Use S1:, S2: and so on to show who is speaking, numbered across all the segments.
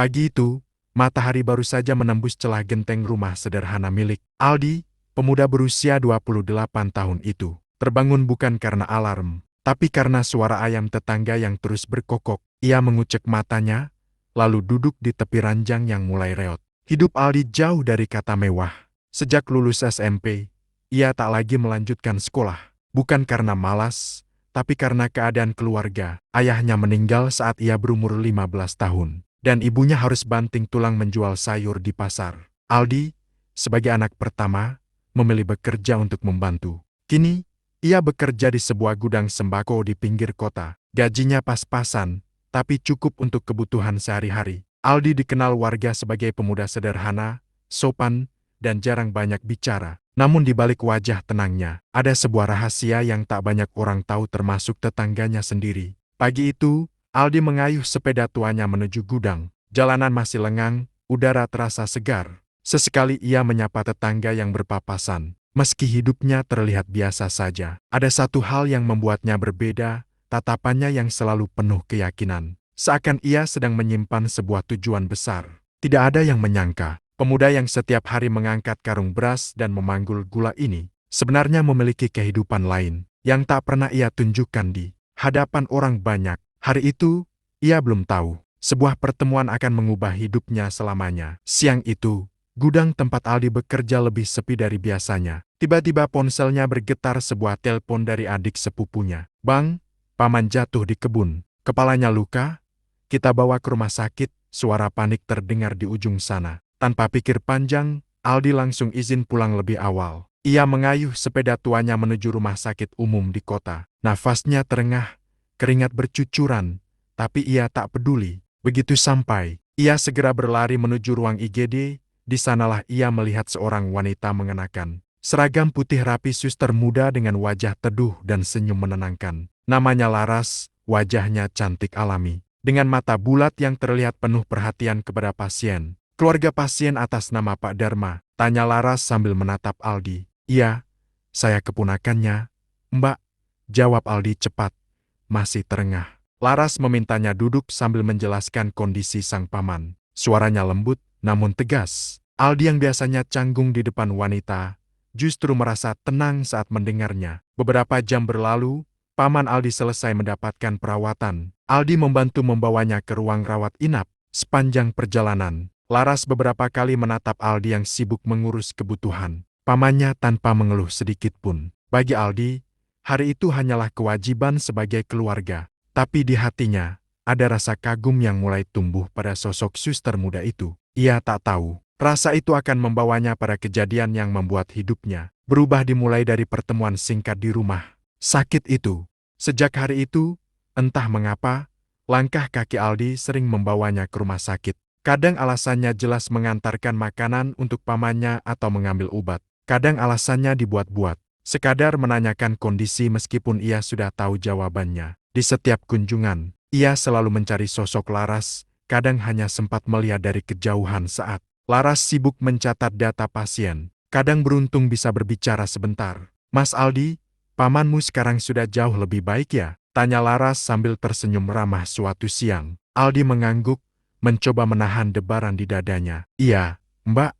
S1: Pagi itu, matahari baru saja menembus celah genteng rumah sederhana milik Aldi, pemuda berusia 28 tahun itu. Terbangun bukan karena alarm, tapi karena suara ayam tetangga yang terus berkokok. Ia mengucek matanya, lalu duduk di tepi ranjang yang mulai reot. Hidup Aldi jauh dari kata mewah. Sejak lulus SMP, ia tak lagi melanjutkan sekolah. Bukan karena malas, tapi karena keadaan keluarga. Ayahnya meninggal saat ia berumur 15 tahun, dan ibunya harus banting tulang menjual sayur di pasar. Aldi, sebagai anak pertama, memilih bekerja untuk membantu. Kini, ia bekerja di sebuah gudang sembako di pinggir kota. Gajinya pas-pasan, tapi cukup untuk kebutuhan sehari-hari. Aldi dikenal warga sebagai pemuda sederhana, sopan, dan jarang banyak bicara. Namun di balik wajah tenangnya, ada sebuah rahasia yang tak banyak orang tahu termasuk tetangganya sendiri. Pagi itu, Aldi mengayuh sepeda tuanya menuju gudang. Jalanan masih lengang, udara terasa segar. Sesekali ia menyapa tetangga yang berpapasan. Meski hidupnya terlihat biasa saja, ada satu hal yang membuatnya berbeda, tatapannya yang selalu penuh keyakinan. Seakan ia sedang menyimpan sebuah tujuan besar. Tidak ada yang menyangka, pemuda yang setiap hari mengangkat karung beras dan memanggul gula ini, sebenarnya memiliki kehidupan lain, yang tak pernah ia tunjukkan di hadapan orang banyak. Hari itu, ia belum tahu, sebuah pertemuan akan mengubah hidupnya selamanya. Siang itu, gudang tempat Aldi bekerja lebih sepi dari biasanya. Tiba-tiba ponselnya bergetar, sebuah telepon dari adik sepupunya. "Bang, paman jatuh di kebun. Kepalanya luka. Kita bawa ke rumah sakit." Suara panik terdengar di ujung sana. Tanpa pikir panjang, Aldi langsung izin pulang lebih awal. Ia mengayuh sepeda tuanya menuju rumah sakit umum di kota. Nafasnya terengah, keringat bercucuran, tapi ia tak peduli. Begitu sampai, ia segera berlari menuju ruang IGD. Di sanalah ia melihat seorang wanita mengenakan seragam putih rapi, suster muda dengan wajah teduh dan senyum menenangkan. Namanya Laras, wajahnya cantik alami, dengan mata bulat yang terlihat penuh perhatian kepada pasien. "Keluarga pasien atas nama Pak Dharma?" tanya Laras sambil menatap Aldi. "Iya, saya keponakannya, Mbak," jawab Aldi cepat, masih terengah. Laras memintanya duduk sambil menjelaskan kondisi sang paman. Suaranya lembut, namun tegas. Aldi yang biasanya canggung di depan wanita, justru merasa tenang saat mendengarnya. Beberapa jam berlalu, paman Aldi selesai mendapatkan perawatan. Aldi membantu membawanya ke ruang rawat inap. Sepanjang perjalanan, Laras beberapa kali menatap Aldi yang sibuk mengurus kebutuhan pamannya tanpa mengeluh sedikit pun. Bagi Aldi, hari itu hanyalah kewajiban sebagai keluarga. Tapi di hatinya, ada rasa kagum yang mulai tumbuh pada sosok suster muda itu. Ia tak tahu, rasa itu akan membawanya pada kejadian yang membuat hidupnya berubah, dimulai dari pertemuan singkat di rumah sakit itu. Sejak hari itu, entah mengapa, langkah kaki Aldi sering membawanya ke rumah sakit. Kadang alasannya jelas mengantarkan makanan untuk pamannya atau mengambil obat. Kadang alasannya dibuat-buat, sekadar menanyakan kondisi meskipun ia sudah tahu jawabannya. Di setiap kunjungan, ia selalu mencari sosok Laras, kadang hanya sempat melihat dari kejauhan saat Laras sibuk mencatat data pasien. Kadang beruntung bisa berbicara sebentar. "Mas Aldi, pamanmu sekarang sudah jauh lebih baik ya?" tanya Laras sambil tersenyum ramah suatu siang. Aldi mengangguk, mencoba menahan debaran di dadanya. "Iya, Mbak."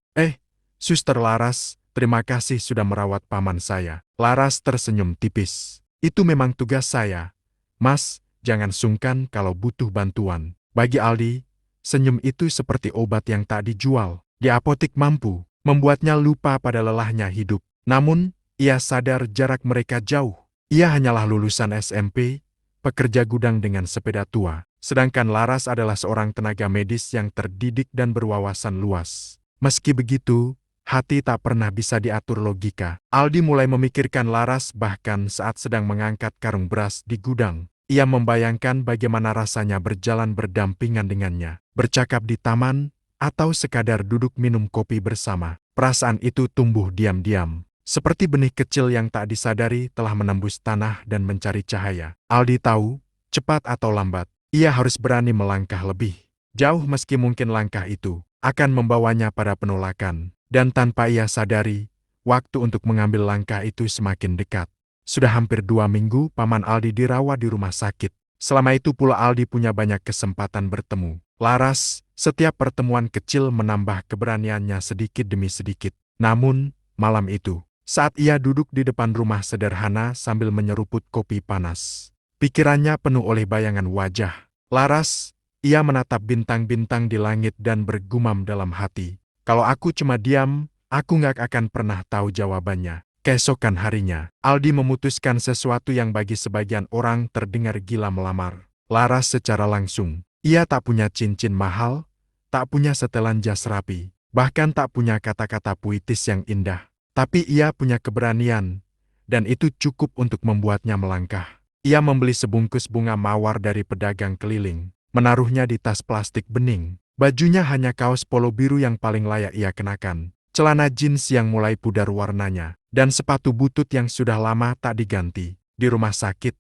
S1: Suster Laras, terima kasih sudah merawat paman saya." Laras tersenyum tipis. "Itu memang tugas saya. Mas, jangan sungkan kalau butuh bantuan." Bagi Aldi, senyum itu seperti obat yang tak dijual di apotik, mampu membuatnya lupa pada lelahnya hidup. Namun, ia sadar jarak mereka jauh. Ia hanyalah lulusan SMP, pekerja gudang dengan sepeda tua. Sedangkan Laras adalah seorang tenaga medis yang terdidik dan berwawasan luas. Meski begitu, hati tak pernah bisa diatur logika. Aldi mulai memikirkan Laras bahkan saat sedang mengangkat karung beras di gudang. Ia membayangkan bagaimana rasanya berjalan berdampingan dengannya, bercakap di taman, atau sekadar duduk minum kopi bersama. Perasaan itu tumbuh diam-diam, seperti benih kecil yang tak disadari telah menembus tanah dan mencari cahaya. Aldi tahu, cepat atau lambat, ia harus berani melangkah lebih jauh, meski mungkin langkah itu akan membawanya pada penolakan. Dan tanpa ia sadari, waktu untuk mengambil langkah itu semakin dekat. Sudah hampir 2 minggu paman Aldi dirawat di rumah sakit. Selama itu pula Aldi punya banyak kesempatan bertemu Laras. Setiap pertemuan kecil menambah keberaniannya sedikit demi sedikit. Namun, malam itu, saat ia duduk di depan rumah sederhana sambil menyeruput kopi panas, pikirannya penuh oleh bayangan wajah Laras. Ia menatap bintang-bintang di langit dan bergumam dalam hati, kalau aku cuma diam, aku nggak akan pernah tahu jawabannya. Keesokan harinya, Aldi memutuskan sesuatu yang bagi sebagian orang terdengar gila melamar Laras secara langsung. Ia tak punya cincin mahal, tak punya setelan jas rapi, bahkan tak punya kata-kata puitis yang indah. Tapi ia punya keberanian, dan itu cukup untuk membuatnya melangkah. Ia membeli sebungkus bunga mawar dari pedagang keliling, menaruhnya di tas plastik bening. Bajunya hanya kaos polo biru yang paling layak ia kenakan, celana jeans yang mulai pudar warnanya, dan sepatu butut yang sudah lama tak diganti. Di rumah sakit,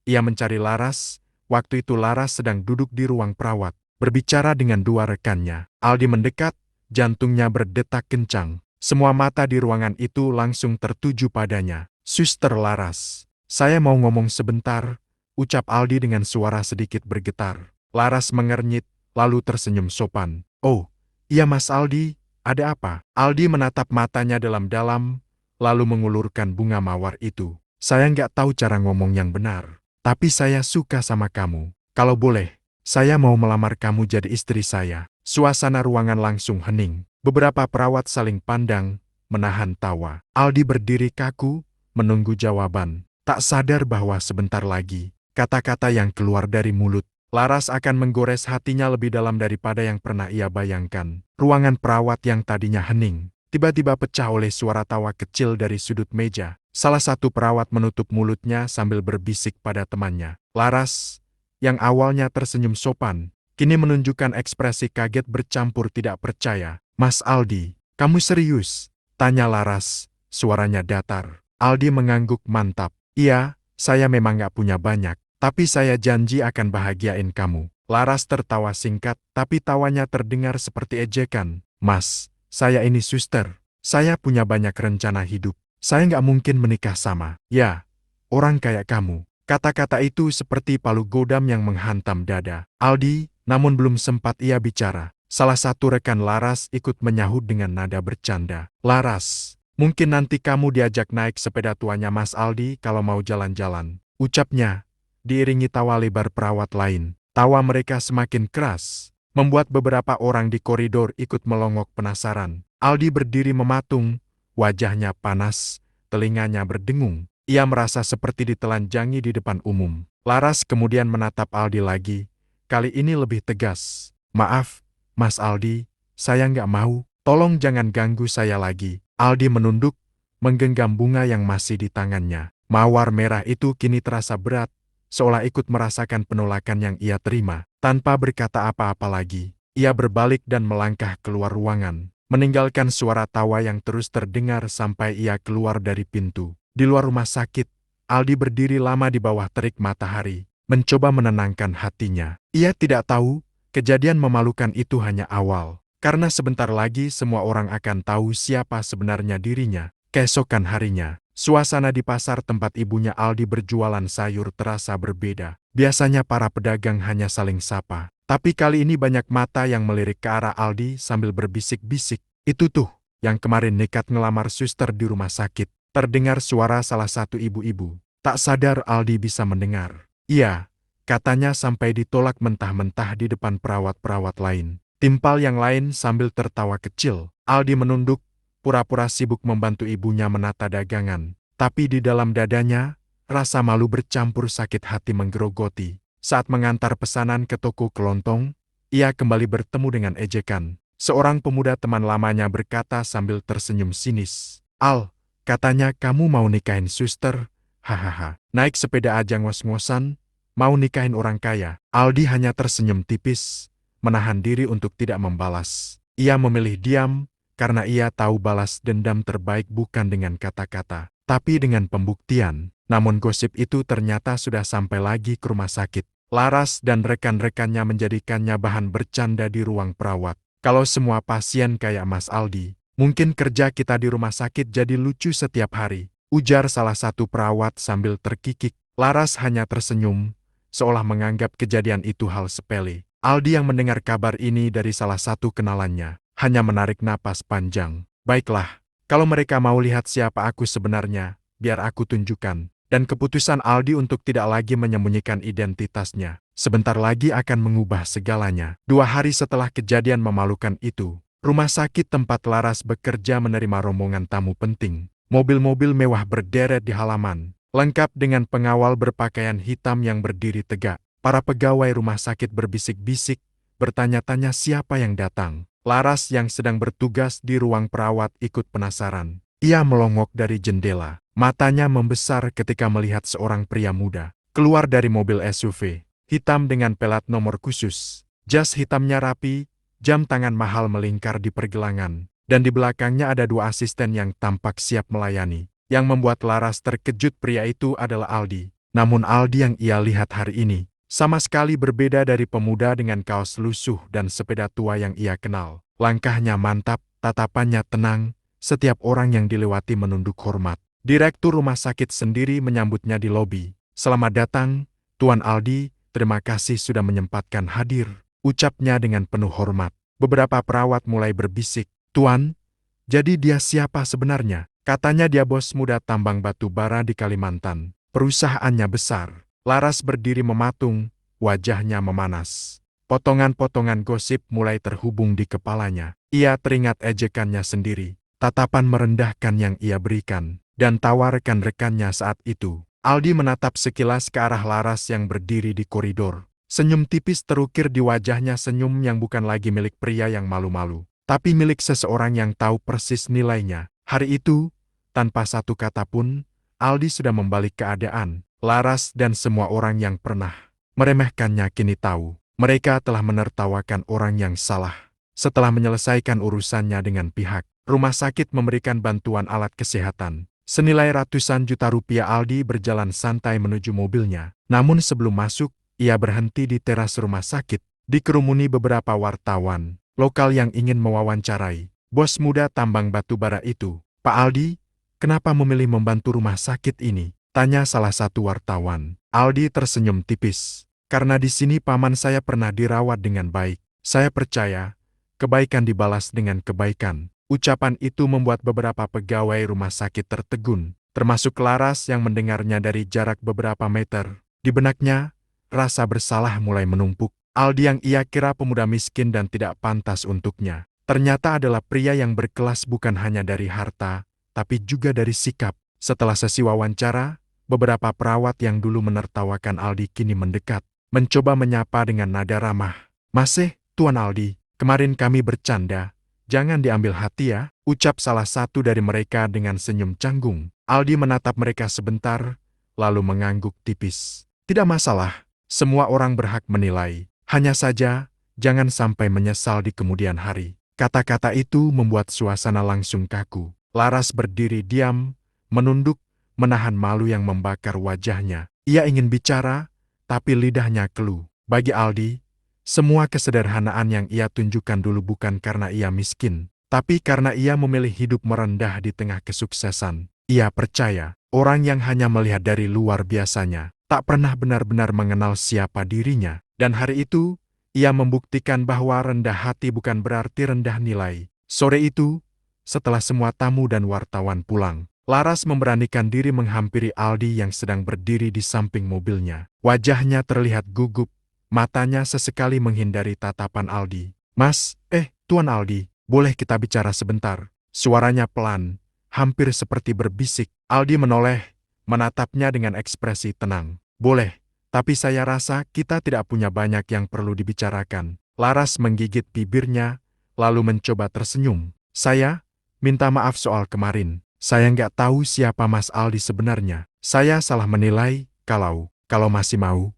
S1: ia mencari Laras. Waktu itu Laras sedang duduk di ruang perawat, berbicara dengan dua rekannya. Aldi mendekat, jantungnya berdetak kencang. Semua mata di ruangan itu langsung tertuju padanya. "Suster Laras, saya mau ngomong sebentar," ucap Aldi dengan suara sedikit bergetar. Laras mengernyit, lalu tersenyum sopan. "Oh, iya Mas Aldi, ada apa?" Aldi menatap matanya dalam-dalam, lalu mengulurkan bunga mawar itu. "Saya nggak tahu cara ngomong yang benar. Tapi saya suka sama kamu. Kalau boleh, saya mau melamar kamu jadi istri saya." Suasana ruangan langsung hening. Beberapa perawat saling pandang, menahan tawa. Aldi berdiri kaku, menunggu jawaban. Tak sadar bahwa sebentar lagi, kata-kata yang keluar dari mulut Laras akan menggores hatinya lebih dalam daripada yang pernah ia bayangkan. Ruangan perawat yang tadinya hening, tiba-tiba pecah oleh suara tawa kecil dari sudut meja. Salah satu perawat menutup mulutnya sambil berbisik pada temannya. Laras, yang awalnya tersenyum sopan, kini menunjukkan ekspresi kaget bercampur tidak percaya. "Mas Aldi, kamu serius?" tanya Laras, suaranya datar. Aldi mengangguk mantap. "Iya, saya memang gak punya banyak, tapi saya janji akan bahagiain kamu." Laras tertawa singkat, tapi tawanya terdengar seperti ejekan. "Mas, saya ini suster. Saya punya banyak rencana hidup. Saya nggak mungkin menikah sama, ya, orang kayak kamu." Kata-kata itu seperti palu godam yang menghantam dada Aldi, namun belum sempat ia bicara. Salah satu rekan Laras ikut menyahut dengan nada bercanda. "Laras, mungkin nanti kamu diajak naik sepeda tuanya Mas Aldi kalau mau jalan-jalan," ucapnya, diiringi tawa lebar perawat lain. Tawa mereka semakin keras, membuat beberapa orang di koridor ikut melongok penasaran. Aldi berdiri mematung, wajahnya panas, telinganya berdengung. Ia merasa seperti ditelanjangi di depan umum. Laras kemudian menatap Aldi lagi, kali ini lebih tegas. "Maaf, Mas Aldi, saya nggak mau. Tolong jangan ganggu saya lagi." Aldi menunduk, menggenggam bunga yang masih di tangannya. Mawar merah itu kini terasa berat, seolah ikut merasakan penolakan yang ia terima. Tanpa berkata apa-apa lagi, ia berbalik dan melangkah keluar ruangan, meninggalkan suara tawa yang terus terdengar sampai ia keluar dari pintu. Di luar rumah sakit, Aldi berdiri lama di bawah terik matahari, mencoba menenangkan hatinya. Ia tidak tahu, kejadian memalukan itu hanya awal, karena sebentar lagi semua orang akan tahu siapa sebenarnya dirinya. Keesokan harinya, suasana di pasar tempat ibunya Aldi berjualan sayur terasa berbeda. Biasanya para pedagang hanya saling sapa, tapi kali ini banyak mata yang melirik ke arah Aldi sambil berbisik-bisik. "Itu tuh, yang kemarin nekat ngelamar suster di rumah sakit." Terdengar suara salah satu ibu-ibu. Tak sadar Aldi bisa mendengar. "Iya," katanya sampai ditolak mentah-mentah di depan perawat-perawat lain. Timpal yang lain sambil tertawa kecil. Aldi menunduk, pura-pura sibuk membantu ibunya menata dagangan. Tapi di dalam dadanya, rasa malu bercampur sakit hati menggerogoti. Saat mengantar pesanan ke toko kelontong, ia kembali bertemu dengan ejekan. Seorang pemuda teman lamanya berkata sambil tersenyum sinis, "Al, katanya kamu mau nikahin suster, hahaha. Naik sepeda aja ngos-ngosan, mau nikahin orang kaya." Aldi hanya tersenyum tipis, menahan diri untuk tidak membalas. Ia memilih diam, karena ia tahu balas dendam terbaik bukan dengan kata-kata, tapi dengan pembuktian. Namun gosip itu ternyata sudah sampai lagi ke rumah sakit. Laras dan rekan-rekannya menjadikannya bahan bercanda di ruang perawat. "Kalau semua pasien kayak Mas Aldi, mungkin kerja kita di rumah sakit jadi lucu setiap hari," ujar salah satu perawat sambil terkikik. Laras hanya tersenyum, seolah menganggap kejadian itu hal sepele. Aldi yang mendengar kabar ini dari salah satu kenalannya, hanya menarik napas panjang. Baiklah, kalau mereka mau lihat siapa aku sebenarnya, biar aku tunjukkan. Dan keputusan Aldi untuk tidak lagi menyembunyikan identitasnya, sebentar lagi akan mengubah segalanya. 2 hari setelah kejadian memalukan itu, rumah sakit tempat Laras bekerja menerima rombongan tamu penting. Mobil-mobil mewah berderet di halaman, lengkap dengan pengawal berpakaian hitam yang berdiri tegak. Para pegawai rumah sakit berbisik-bisik, bertanya-tanya siapa yang datang. Laras yang sedang bertugas di ruang perawat ikut penasaran. Ia melongok dari jendela, matanya membesar ketika melihat seorang pria muda keluar dari mobil SUV, hitam dengan pelat nomor khusus. Jas hitamnya rapi, jam tangan mahal melingkar di pergelangan, dan di belakangnya ada 2 asisten yang tampak siap melayani. Yang membuat Laras terkejut pria itu adalah Aldi. Namun Aldi yang ia lihat hari ini, sama sekali berbeda dari pemuda dengan kaos lusuh dan sepeda tua yang ia kenal. Langkahnya mantap, tatapannya tenang, setiap orang yang dilewati menunduk hormat. Direktur rumah sakit sendiri menyambutnya di lobi. Selamat datang, Tuan Aldi, terima kasih sudah menyempatkan hadir, ucapnya dengan penuh hormat. Beberapa perawat mulai berbisik, Tuan, jadi dia siapa sebenarnya? Katanya dia bos muda tambang batu bara di Kalimantan. Perusahaannya besar. Laras berdiri mematung, wajahnya memanas. Potongan-potongan gosip mulai terhubung di kepalanya. Ia teringat ejekannya sendiri, tatapan merendahkan yang ia berikan, dan tawarkan rekannya saat itu. Aldi menatap sekilas ke arah Laras yang berdiri di koridor. Senyum tipis terukir di wajahnya, senyum yang bukan lagi milik pria yang malu-malu, tapi milik seseorang yang tahu persis nilainya. Hari itu, tanpa satu kata pun, Aldi sudah membalik keadaan. Laras dan semua orang yang pernah meremehkannya kini tahu, mereka telah menertawakan orang yang salah. Setelah menyelesaikan urusannya dengan pihak rumah sakit memberikan bantuan alat kesehatan senilai ratusan juta rupiah, Aldi berjalan santai menuju mobilnya. Namun sebelum masuk, ia berhenti di teras rumah sakit, dikerumuni beberapa wartawan lokal yang ingin mewawancarai bos muda tambang batu bara itu. Pak Aldi, kenapa memilih membantu rumah sakit ini? Tanya salah satu wartawan. Aldi tersenyum tipis. Karena di sini paman saya pernah dirawat dengan baik. Saya percaya, kebaikan dibalas dengan kebaikan. Ucapan itu membuat beberapa pegawai rumah sakit tertegun, termasuk Laras yang mendengarnya dari jarak beberapa meter. Di benaknya, rasa bersalah mulai menumpuk. Aldi yang ia kira pemuda miskin dan tidak pantas untuknya, ternyata adalah pria yang berkelas bukan hanya dari harta, tapi juga dari sikap. Setelah sesi wawancara, beberapa perawat yang dulu menertawakan Aldi kini mendekat, mencoba menyapa dengan nada ramah. Masih, Tuan Aldi, kemarin kami bercanda. Jangan diambil hati ya, ucap salah satu dari mereka dengan senyum canggung. Aldi menatap mereka sebentar, lalu mengangguk tipis. Tidak masalah, semua orang berhak menilai. Hanya saja, jangan sampai menyesal di kemudian hari. Kata-kata itu membuat suasana langsung kaku. Laras berdiri diam, menunduk, menahan malu yang membakar wajahnya. Ia ingin bicara, tapi lidahnya keluh. Bagi Aldi, semua kesederhanaan yang ia tunjukkan dulu bukan karena ia miskin, tapi karena ia memilih hidup merendah di tengah kesuksesan. Ia percaya, orang yang hanya melihat dari luar biasanya, tak pernah benar-benar mengenal siapa dirinya. Dan hari itu, ia membuktikan bahwa rendah hati bukan berarti rendah nilai. Sore itu, setelah semua tamu dan wartawan pulang, Laras memberanikan diri menghampiri Aldi yang sedang berdiri di samping mobilnya. Wajahnya terlihat gugup, matanya sesekali menghindari tatapan Aldi. Mas, Tuan Aldi, boleh kita bicara sebentar? Suaranya pelan, hampir seperti berbisik. Aldi menoleh, menatapnya dengan ekspresi tenang. Boleh, tapi saya rasa kita tidak punya banyak yang perlu dibicarakan. Laras menggigit bibirnya, lalu mencoba tersenyum. Saya minta maaf soal kemarin. Saya nggak tahu siapa Mas Aldi sebenarnya. Saya salah menilai, kalau masih mau,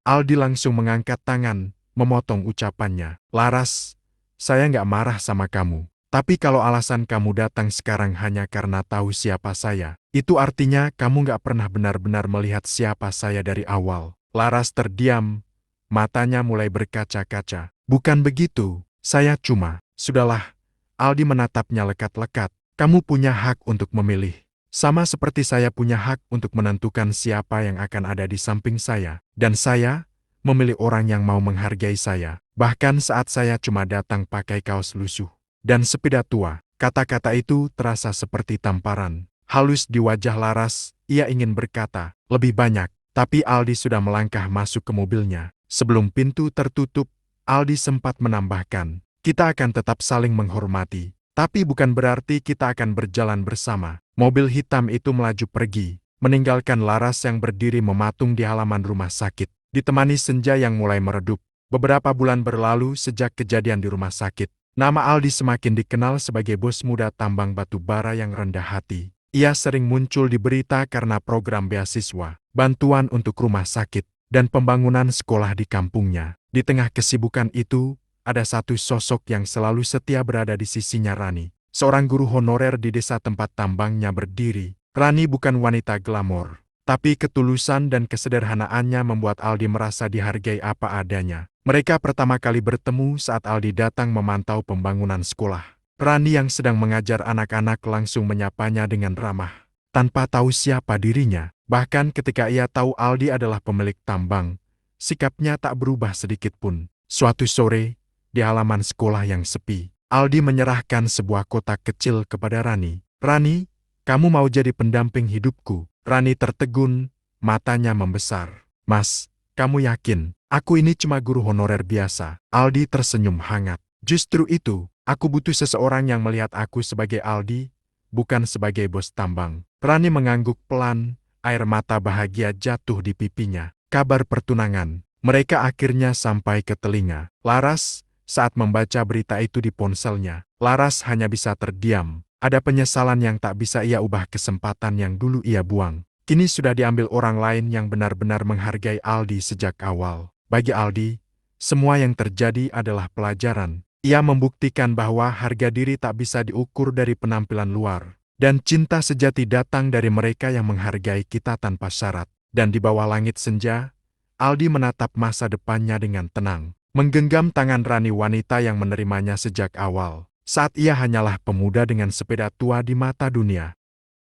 S1: Aldi langsung mengangkat tangan, memotong ucapannya. Laras, saya nggak marah sama kamu. Tapi kalau alasan kamu datang sekarang hanya karena tahu siapa saya, itu artinya kamu nggak pernah benar-benar melihat siapa saya dari awal. Laras terdiam, matanya mulai berkaca-kaca. Bukan begitu, saya cuma, sudahlah. Aldi menatapnya lekat-lekat. Kamu punya hak untuk memilih. Sama seperti saya punya hak untuk menentukan siapa yang akan ada di samping saya. Dan saya memilih orang yang mau menghargai saya. Bahkan saat saya cuma datang pakai kaos lusuh dan sepeda tua. Kata-kata itu terasa seperti tamparan halus di wajah Laras. Ia ingin berkata lebih banyak, tapi Aldi sudah melangkah masuk ke mobilnya. Sebelum pintu tertutup, Aldi sempat menambahkan, "Kita akan tetap saling menghormati, tapi bukan berarti kita akan berjalan bersama." Mobil hitam itu melaju pergi, meninggalkan Laras yang berdiri mematung di halaman rumah sakit, ditemani senja yang mulai meredup. Beberapa bulan berlalu sejak kejadian di rumah sakit. Nama Aldi semakin dikenal sebagai bos muda tambang batu bara yang rendah hati. Ia sering muncul di berita karena program beasiswa, bantuan untuk rumah sakit, dan pembangunan sekolah di kampungnya. Di tengah kesibukan itu, ada satu sosok yang selalu setia berada di sisinya, Rani. Seorang guru honorer di desa tempat tambangnya berdiri. Rani bukan wanita glamor, tapi ketulusan dan kesederhanaannya membuat Aldi merasa dihargai apa adanya. Mereka pertama kali bertemu saat Aldi datang memantau pembangunan sekolah. Rani yang sedang mengajar anak-anak langsung menyapanya dengan ramah, tanpa tahu siapa dirinya. Bahkan ketika ia tahu Aldi adalah pemilik tambang, sikapnya tak berubah sedikit pun. Suatu sore, di halaman sekolah yang sepi, Aldi menyerahkan sebuah kotak kecil kepada Rani. "Rani, kamu mau jadi pendamping hidupku?" Rani tertegun, matanya membesar. "Mas, kamu yakin? Aku ini cuma guru honorer biasa." Aldi tersenyum hangat. "Justru itu, aku butuh seseorang yang melihat aku sebagai Aldi, bukan sebagai bos tambang." Rani mengangguk pelan, air mata bahagia jatuh di pipinya. Kabar pertunangan mereka akhirnya sampai ke telinga Laras. Saat membaca berita itu di ponselnya, Laras hanya bisa terdiam. Ada penyesalan yang tak bisa ia ubah, kesempatan yang dulu ia buang. Kini sudah diambil orang lain yang benar-benar menghargai Aldi sejak awal. Bagi Aldi, semua yang terjadi adalah pelajaran. Ia membuktikan bahwa harga diri tak bisa diukur dari penampilan luar. Dan cinta sejati datang dari mereka yang menghargai kita tanpa syarat. Dan di bawah langit senja, Aldi menatap masa depannya dengan tenang. Menggenggam tangan Rani, wanita yang menerimanya sejak awal. Saat ia hanyalah pemuda dengan sepeda tua di mata dunia.